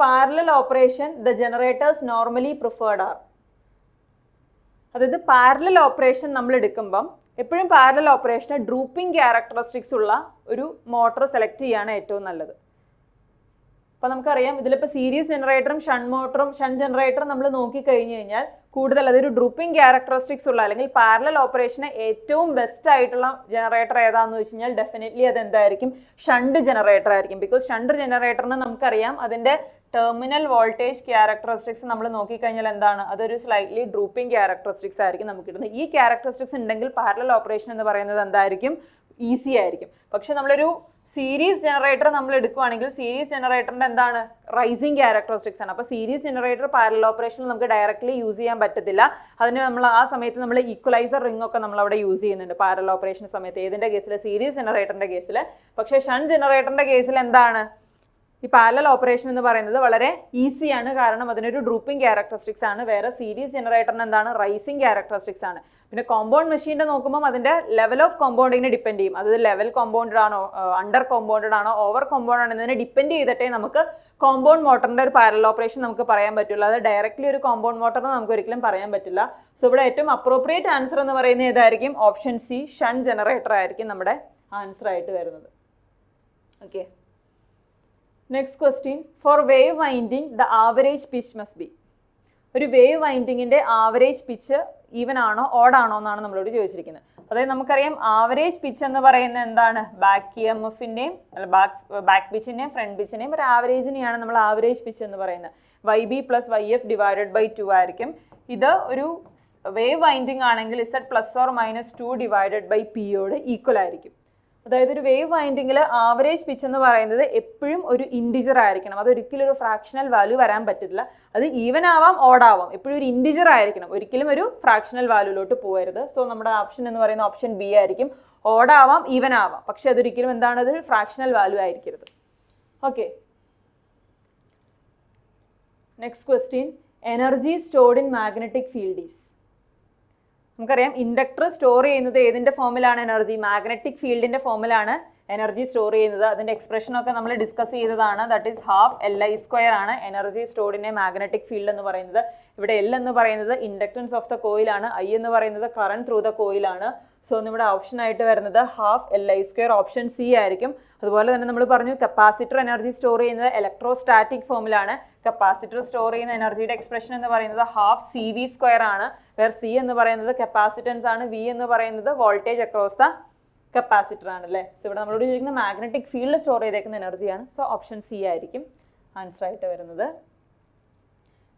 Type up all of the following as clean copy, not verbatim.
parallel operation, the generators normally preferred are. അതായത് parallel operation നമ്മൾ എടുക്കുമ്പം എപ്പോഴും പാരലൽ ഓപ്പറേഷന് ഡ്രൂപ്പിംഗ് ക്യാരക്ടറിസ്റ്റിക്സ് ഉള്ള ഒരു മോട്ടർ സെലക്ട് ചെയ്യാണ് ഏറ്റവും നല്ലത്. അപ്പോൾ നമുക്കറിയാം ഇതിലിപ്പോൾ സീരീസ് ജനറേറ്ററും ഷണ്ട് ജനറേറ്ററും നമ്മൾ നോക്കിക്കഴിഞ്ഞ് കഴിഞ്ഞാൽ കൂടുതൽ അതൊരു ഡ്രൂപ്പിംഗ് ക്യാരക്ടറിസ്റ്റിക്സ് ഉള്ള അല്ലെങ്കിൽ പാരലൽ ഓപ്പറേഷന് ഏറ്റവും ബെസ്റ്റ് ആയിട്ടുള്ള ജനറേറ്റർ ഏതാണെന്ന് വെച്ച് കഴിഞ്ഞാൽ ഡെഫിനറ്റ്ലി അത് എന്തായിരിക്കും, ഷണ്ട് ജനറേറ്റർ ആയിരിക്കും. ബിക്കോസ് ഷണ്ട് ജനറേറ്ററിന് നമുക്കറിയാം അതിൻ്റെ ടെർമിനൽ വോൾട്ടേജ് ക്യാരക്ടറിസ്റ്റിക്സ് നമ്മൾ നോക്കിക്കഴിഞ്ഞാൽ എന്താണ്, അതൊരു സ്ലൈറ്റ്ലി ഡ്രൂപ്പിംഗ് ക്യാരക്ടറിസ്റ്റിക്സ് ആയിരിക്കും നമുക്ക് കിട്ടുന്നത്. ഈ ക്യാരക്ടറിസ്റ്റിക്സ് ഉണ്ടെങ്കിൽ പാരലൽ ഓപ്പറേഷൻ എന്ന് പറയുന്നത് എന്തായിരിക്കും, ഈസി ആയിരിക്കും. പക്ഷെ നമ്മളൊരു സീരീസ് ജനറേറ്റർ നമ്മൾ എടുക്കുകയാണെങ്കിൽ സീരീസ് ജനറേറ്ററിന്റെ എന്താണ്, റൈസിങ് ക്യാരക്ടറിസ്റ്റിക്സ് ആണ്. അപ്പോൾ സീരീസ് ജനറേറ്റർ പാരലൽ ഓപ്പറേഷനിൽ നമുക്ക് ഡയറക്റ്റ്ലി യൂസ് ചെയ്യാൻ പറ്റത്തില്ല. അതിന് നമ്മൾ ആ സമയത്ത് നമ്മൾ ഈക്വലൈസർ റിംഗ് ഒക്കെ നമ്മൾ അവിടെ യൂസ് ചെയ്യുന്നുണ്ട് പാരലൽ ഓപ്പറേഷൻ സമയത്ത്. ഏതിന്റെ കേസിൽ, സീരീസ് ജനറേറ്ററിന്റെ കേസിൽ. പക്ഷേ ഷണ്ട് ജനറേറ്ററിന്റെ കേസിൽ എന്താണ്, ഈ പാരലൽ ഓപ്പറേഷൻ എന്ന് പറയുന്നത് വളരെ ഈസിയാണ്, കാരണം അതിനൊരു ഡ്രൂപ്പിംഗ് ക്യാരക്ടറിസ്റ്റിക്സ് ആണ്. വേറെ സീരീസ് ജനറേറ്ററിന് എന്താണ്, റൈസിംഗ് ക്യാരക്ടറിസ്റ്റിക്സ് ആണ്. പിന്നെ കോമ്പൗണ്ട് മെഷീൻ്റെ നോക്കുമ്പോൾ അതിൻ്റെ ലെവൽ ഓഫ് കോമ്പൗണ്ടിങ്ങിനെ ഡിപ്പെൻഡ് ചെയ്യും. അത് ലെവൽ കോമ്പൗണ്ടഡ് ആണോ, അണ്ടർ കോമ്പൗണ്ടഡ് ആണോ, ഓവർ കോമ്പൗണ്ട് ആണോ എന്നതിനെ ഡിപ്പെൻഡ് ചെയ്തിട്ടേ നമുക്ക് കോമ്പൗണ്ട് മോട്ടറിൻ്റെ ഒരു പാരലൽ ഓപ്പറേഷൻ നമുക്ക് പറയാൻ പറ്റുള്ളൂ. അത് ഡയറക്റ്റ്ലി ഒരു കോമ്പൗണ്ട് മോട്ടറിന് നമുക്ക് ഒരിക്കലും പറയാൻ പറ്റില്ല. സോ ഇവിടെ ഏറ്റവും അപ്രോപ്രിയേറ്റ് ആൻസർ എന്ന് പറയുന്നത് ഏതായിരിക്കും, ഓപ്ഷൻ സി, ഷണ്ട് ജനറേറ്റർ ആയിരിക്കും നമ്മുടെ ആൻസർ ആയിട്ട് വരുന്നത്. Okay, next question. For wave winding the average pitch must be. ഒരു വേവ് വൈൻഡിങ്ങിൻ്റെ ആവറേജ് പിച്ച് ഈവൻ ആണോ ഓഡ് ആണോ എന്നാണ് നമ്മളോട് ചോദിച്ചിരിക്കുന്നത്. അതായത് നമുക്കറിയാം ആവറേജ് പിച്ച് എന്ന് പറയുന്നത് എന്താണ്, ബാക്ക് EMFിൻ്റെയും ബാക്ക് പിച്ചിൻ്റെയും ഫ്രണ്ട് പിച്ചിൻ്റെയും ഒരു ആവറേജിനെയാണ് നമ്മൾ ആവറേജ് പിച്ച് എന്ന് പറയുന്നത്. YB + YF / 2 ആയിരിക്കും. ഇത് ഒരു വേവ് വൈൻഡിങ് ആണെങ്കിൽ Z ± 2 / P യോട് ഈക്വൽ ആയിരിക്കും. അതായത് ഒരു വേവ് വൈൻഡിങ്ങിൽ ആവറേജ് പിച്ച് എന്ന് പറയുന്നത് എപ്പോഴും ഒരു ഇൻഡിജർ ആയിരിക്കണം. അതൊരിക്കലും ഒരു ഫ്രാക്ഷണൽ വാല്യൂ വരാൻ പറ്റില്ല. അത് ഈവൻ ആവാം ഓഡ് ആവാം, എപ്പോഴും ഒരു ഇൻഡിജർ ആയിരിക്കണം, ഒരിക്കലും ഒരു ഫ്രാക്ഷണൽ വാല്യൂലോട്ട് പോകരുത്. സോ നമ്മുടെ ഓപ്ഷൻ എന്ന് പറയുന്ന ഓപ്ഷൻ ബി ആയിരിക്കും. ഓഡ് ആവാം ഈവൻ ആവാം, പക്ഷെ അതൊരിക്കലും എന്താണ്, അതൊരു ഫ്രാക്ഷണൽ വാല്യൂ ആയിരിക്കരുത്. Okay, next question. Energy stored in magnetic field is. നമുക്കറിയാം ഇൻഡക്ടർ സ്റ്റോർ ചെയ്യുന്നത് ഏതിൻ്റെ ഫോമിലാണ്, എനർജി മാഗ്നറ്റിക് ഫീൽഡിൻ്റെ ഫോമിലാണ് എനർജി സ്റ്റോർ ചെയ്യുന്നത്. അതിൻ്റെ എക്സ്പ്രഷനൊക്കെ നമ്മൾ ഡിസ്കസ് ചെയ്തതാണ്. ദാറ്റ് ഈസ് ½ Li² ആണ് energy stored in A magnetic field എന്ന് പറയുന്നത്. ഇവിടെ L എന്ന് പറയുന്നത് ഇൻഡക്റ്റൻസ് ഓഫ് ദ കോയിലാണ്, I എന്ന് പറയുന്നത് കറണ്ട് ത്രൂ ദ കോയിലാണ്. സോ നമ്മുടെ ഓപ്ഷൻ ആയിട്ട് വരുന്നത് ½ Li², ഓപ്ഷൻ സി ആയിരിക്കും. അതുപോലെ തന്നെ നമ്മൾ പറഞ്ഞു കപ്പാസിറ്റർ എനർജി സ്റ്റോർ ചെയ്യുന്നത് ഇലക്ട്രോസ്റ്റാറ്റിക് ഫോമിലാണ്. കപ്പാസിറ്റർ സ്റ്റോർ ചെയ്യുന്ന എനർജിയുടെ എക്സ്പ്രഷൻ എന്ന് പറയുന്നത് ½ CV² ആണ്. വേർ സി എന്ന് പറയുന്നത് കപ്പാസിറ്റൻസ് ആണ്, വി എന്ന് പറയുന്നത് വോൾട്ടേജ് അക്രോസ് ദ കപ്പാസിറ്റർ ആണ് അല്ലേ. സോ ഇവിടെ നമ്മളോട് ചോദിക്കുന്ന മാഗ്നറ്റിക് ഫീൽഡ് സ്റ്റോർ ചെയ്തേക്കുന്ന എനർജിയാണ്. സോ ഓപ്ഷൻ സി ആയിരിക്കും ആൻസർ ആയിട്ട് വരുന്നത്.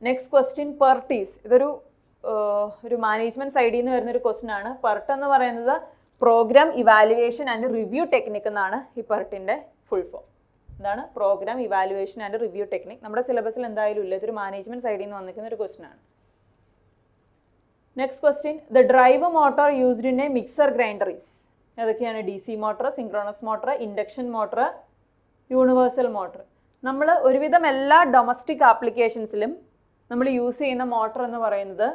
Next question, PERT is. ഇതൊരു മാനേജ്മെന്റ് സൈഡിൽ നിന്ന് വരുന്നൊരു ക്വസ്റ്റ്യൻ ആണ്. PERT എന്ന് പറയുന്നത് programme evaluation and review technique എന്നാണ് ഈ PERTൻ്റെ ഫുൾ ഫോം. എന്താണ്, programme evaluation and review technique. നമ്മുടെ സിലബസിൽ എന്തായാലും ഇല്ല, ഇതൊരു മാനേജ്മെന്റ് സൈഡിൽ നിന്ന് വന്നിരിക്കുന്ന ഒരു ക്വസ്റ്റ്യൻ ആണ്. Next question. The drive motor used in A mixer grinder is. ഏതൊക്കെയാണ്, DC motor, synchronous motor, induction motor, universal motor. നമ്മൾ ഒരുവിധം എല്ലാ ഡൊമസ്റ്റിക് ആപ്ലിക്കേഷൻസിലും നമ്മൾ യൂസ് ചെയ്യുന്ന മോട്ടർ എന്ന് പറയുന്നത്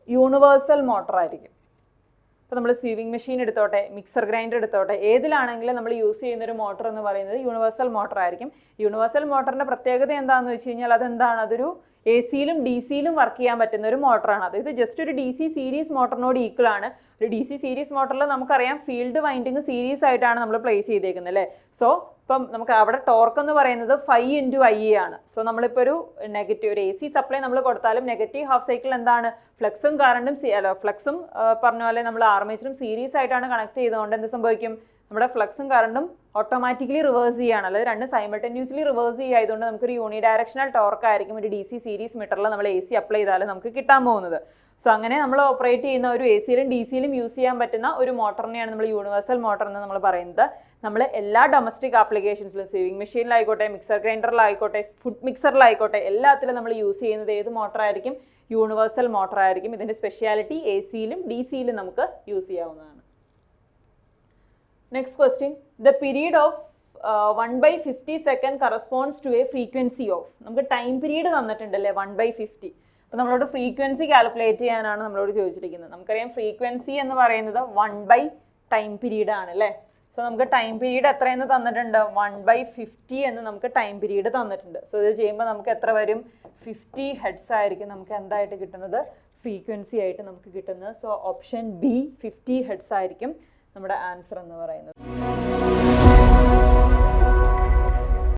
യൂണിവേഴ്സൽ മോട്ടർ ആയിരിക്കും. ഇപ്പോൾ നമ്മൾ സ്വീവിങ് മെഷീൻ എടുത്തോട്ടെ, മിക്സർ ഗ്രൈൻഡർ എടുത്തോട്ടെ, ഏതിലാണെങ്കിലും നമ്മൾ യൂസ് ചെയ്യുന്ന ഒരു മോട്ടർ എന്ന് പറയുന്നത് യൂണിവേഴ്സൽ മോട്ടർ ആയിരിക്കും. യൂണിവേഴ്സൽ മോട്ടറിൻ്റെ പ്രത്യേകത എന്താണെന്ന് വെച്ച് കഴിഞ്ഞാൽ അതെന്താണ്, അതൊരു AC-യിലും DC-യിലും വർക്ക് ചെയ്യാൻ പറ്റുന്ന ഒരു മോട്ടറാണ്. അതായത് ജസ്റ്റ് ഒരു DC സീരീസ് മോട്ടറിനോട് ഈക്വൽ ആണ്. ഒരു DC സീരീസ് മോട്ടറിൽ നമുക്കറിയാം ഫീൽഡ് വൈൻഡിങ് സീരീസ് ആയിട്ടാണ് നമ്മൾ പ്ലേസ് ചെയ്തേക്കുന്നത് അല്ലേ. സോ ഇപ്പം നമുക്ക് അവിടെ ടോർക്ക് എന്ന് പറയുന്നത് 5 × Ia ആണ്. സോ നമ്മളിപ്പോൾ ഒരു AC സപ്ലൈ നമ്മൾ കൊടുത്താലും നെഗറ്റീവ് ഹാഫ് സൈക്കിൾ എന്താണ്, ഫ്ലക്സും കറണ്ടും ഫ്ലക്സും പറഞ്ഞ പോലെ നമ്മൾ ആർമേച്ചറും സീരീസ് ആയിട്ടാണ് കണക്ട് ചെയ്തുകൊണ്ട് എന്ത് സംഭവിക്കും, നമ്മുടെ ഫ്ലക്സും കറണ്ടും ഓട്ടോമാറ്റിക്കലി റിവേഴ്സ് ചെയ്യുകയാണ്. അതായത് രണ്ട് സൈമൾട്ടേനിയസ്ലി റിവേഴ്സ് ചെയ്യുന്നതുകൊണ്ട് നമുക്കൊരു യൂണിഡയറക്ഷണൽ ടോർക്ക് ആയിരിക്കും ഒരു DC സീരീസ് മീറ്ററിൽ നമ്മൾ AC അപ്ലൈ ചെയ്താൽ നമുക്ക് കിട്ടാൻ പോകുന്നത്. സോ അങ്ങനെ നമ്മൾ ഓപ്പറേറ്റ് ചെയ്യുന്ന ഒരു AC-യിലും DC-യിലും യൂസ് ചെയ്യാൻ പറ്റുന്ന ഒരു മോട്ടറിനെയാണ് നമ്മൾ യൂണിവേഴ്സൽ മോട്ടർ എന്ന് നമ്മൾ പറയുന്നത്. നമ്മൾ എല്ലാ ഡൊമസ്റ്റിക് ആപ്ലിക്കേഷൻസിലും സ്വീവിങ് മെഷീനിലായിക്കോട്ടെ, മിക്സർ ഗ്രൈൻഡറിലായിക്കോട്ടെ, ഫുഡ് മിക്സറിലായിക്കോട്ടെ, എല്ലാത്തിലും നമ്മൾ യൂസ് ചെയ്യുന്നത് ഏത് മോട്ടറായിരിക്കും, യൂണിവേഴ്സൽ മോട്ടർ ആയിരിക്കും. ഇതിൻ്റെ സ്പെഷ്യാലിറ്റി AC-യിലും DC-യിലും നമുക്ക് യൂസ് ചെയ്യാവുന്നതാണ്. Next question. The period of 1/50 second corresponds to a frequency of. നമുക്ക് ടൈം പീരീഡ് തന്നിട്ടുണ്ടല്ലേ 1/50. അപ്പോൾ നമ്മളോട് ഫ്രീക്വൻസി കാൽക്കുലേറ്റ് ചെയ്യാനാണ് നമ്മളോട് ചോദിച്ചിരിക്കുന്നത്. നമുക്കറിയാം ഫ്രീക്വൻസി എന്ന് പറയുന്നത് 1/ടൈം പീരീഡ് ആണ് അല്ലേ. സോ നമുക്ക് ടൈം പീരീഡ് എത്രയെന്ന് തന്നിട്ടുണ്ട് 1/50 എന്ന് നമുക്ക് ടൈം പീരീഡ് തന്നിട്ടുണ്ട്. സോ ഇത് ചെയ്യുമ്പോൾ നമുക്ക് എത്ര വരും 50 ഹെഡ്സ് ആയിരിക്കും നമുക്ക് എന്തായിട്ട് കിട്ടുന്നത് ഫ്രീക്വൻസി ആയിട്ട് നമുക്ക് കിട്ടുന്നത്. സോ ഓപ്ഷൻ ബി 50 ഹെഡ്സ് ആയിരിക്കും നമ്മുടെ ആൻസർ എന്ന് പറയുന്നത്.